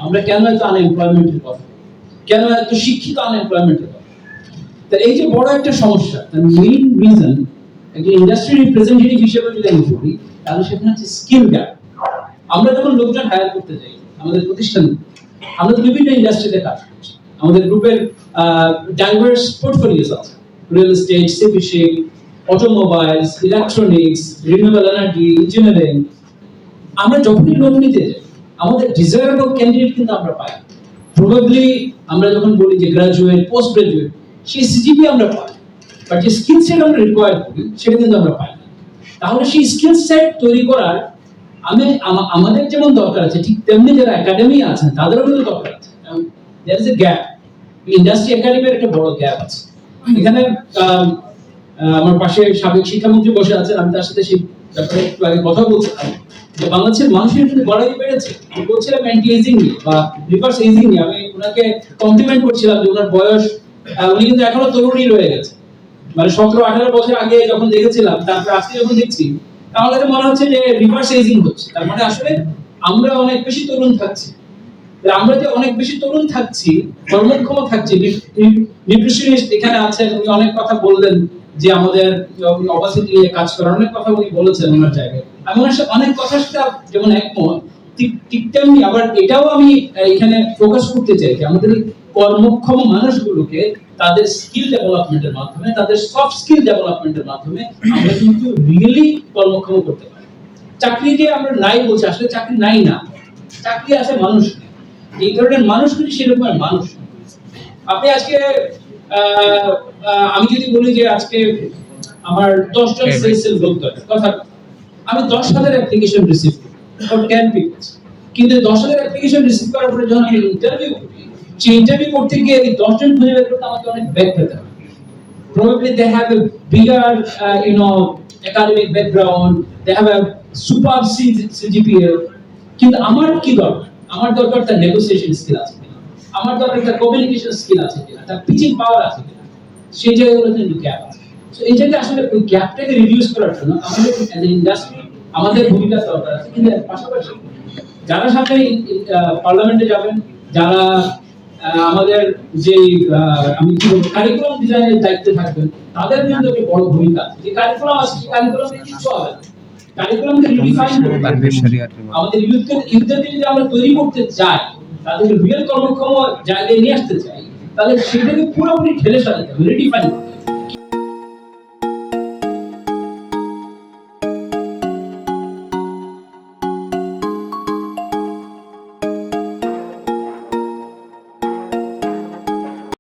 আমরা কেন এত আনএমপ্লয়মেন্টের কথা, কেন এত শিক্ষিত আনএমপ্লয়মেন্টের কথা? তা এই যে বড় একটা সমস্যা, তার মেইন রিজন একটা ইন্ডাস্ট্রি রিপ্রেজেন্টেটিভ হিসেবে যদি আমি বলি, তাহলে সেখানে হচ্ছে স্কিল গ্যাপ। আমরা যখন লোকজন হায়ার করতে যাই আমাদের প্রতিষ্ঠানে, আমরা তো বিভিন্ন ইন্ডাস্ট্রিতে কাজ করছি, আমাদের গ্রুপের ডাইভার্স পোর্টফোলিওস আছে, real estate, sea fishing, automobiles, electronics, renewable energy, engineering. আমরা যখনই লোক নিতে যাই আমাদের ডিজায়ারেবল ক্যান্ডিডেট কিন্তু আমরা পাই। প্রবাবলি আমরা যখন বলি যে গ্রাজুয়েট, পোস্ট গ্রাজুয়েট, সেই সিজিপি আমরা পাই, বাট যে স্কিল সেট আমরা রিকোয়ার করি সেটা কিন্তু আমরা পাই না। তাহলে সেই স্কিল সেট তৈরি করার আমাদের যেমন দরকার আছে, ঠিক তেমনি যারা একাডেমি আছেন তাদেরও কিন্তু দরকার আছে। There is a gap, industry একাডেমির একটা বড় গ্যাপ আছে এখানে। আমার পাশে সাবেক শিক্ষামন্ত্রী বসে আছেন, আমি তার সাথে সেই ব্যাপারে একটু আগে কথা বলছিলাম যে বাংলাদেশের মানুষের কিন্তু গড়াই বেড়েছে। আমি বলছিলাম অ্যান্টি এজিং নিয়ে বা রিভার্স এজিং নিয়ে, আমি ওনাকে কমপ্লিমেন্ট করছিলাম যে ওনার বয়স, উনি কিন্তু এখনো তরুণই রয়ে গেছে। মানে 17-18 বছর আগে যখন দেখেছিলাম, তারপর আজকে যখন দেখছি, তাহলে মনে হচ্ছে যে রিভার্স এজিং হচ্ছে। তার মানে আসলে আমরা অনেক বেশি তরুণ থাকছি। আমরা যে অনেক বেশি তরুণ থাকছি, কর্মক্ষম থাকছি। নিউট্রিশনিস্ট এখানে আছেন, উনি অনেক কথা বললেন যে আমাদের অবাসিটি নিয়ে কাজ করার অনেক কথা উনি বলেছেন ওনার জায়গায়। আমি ওনার সাথে অনেক কথার সাথে যেমন একমত, ঠিক তেমনি আবার এটাও আমি এখানে ফোকাস করতে চাই যে আমাদের কর্মক্ষম মানুষগুলোকে তাদের স্কিল ডেভেলপমেন্টের মাধ্যমে, তাদের সফট স্কিল ডেভেলপমেন্টের মাধ্যমে আমরা কিন্তু রিয়েলি কর্মক্ষম করতে পারি। চাকরি যে আমরা নাই বলছি, আসলে চাকরি নাই না, চাকরি আছে মানুষ। এই ধরনের মানুষ কিন্তু সেরকম মানুষ। আপনি আজকে আমি যদি বলি যে আজকে আমার 10 জন সেলস লোক দরকার, কথা আমি 10,000 অ্যাপ্লিকেশন রিসিভ করি ফর 10 পিপল, কিন্তু 10,000 অ্যাপ্লিকেশন রিসিভ করার পরে যখন আমি ইন্টারভিউ করি, সেই ইন্টারভিউ করতে গিয়ে এই 10 জন খুঁজে বের করতে আমাকে অনেক ব্যাক পেতে হবে। Probably they have a bigger academic background, they have a superb CGPA, কিন্তু আমার কি দরকার? আমার দরকার তার নেগোসিয়েশন স্কিল আছে কিনা, আমার দরকার তার কমিউনিকেশন স্কিল আছে কিনা, তার টিচিং পাওয়ার আছে কিনা। সেই জায়গাগুলোতে কিন্তু গ্যাপ আছে। সো এই জায়গায় আসলে ওই গ্যাপটাকে রিডিউস করার জন্য আমাদের অ্যাজ এ ইন্ডাস্ট্রি আমাদের ভূমিকা দরকার আছে। কিন্তু এর পাশাপাশি যারা সামনে পার্লামেন্টে যাবেন, যারা আমাদের যে আমি কি বলবো কারিকুলাম ডিজাইনের দায়িত্বে থাকবেন, তাদের কিন্তু একটা বড় ভূমিকা আছে। যে কারিকুলাম আছে, কারিকুলাম দিয়ে কিছু হবে না। কারিকুলামকে রিডিফাইন করতে হবে। আমাদের ইউথদেরকে যদি আমরা তৈরি করতে চাই, তাদেরকে রিয়েল কর্মক্ষম জায়গায় নিয়ে আসতে চাই, তাহলে সেটাকে পুরোপুরি ঠেলে সাজাতে হবে, রিডিফাইন করতে হবে।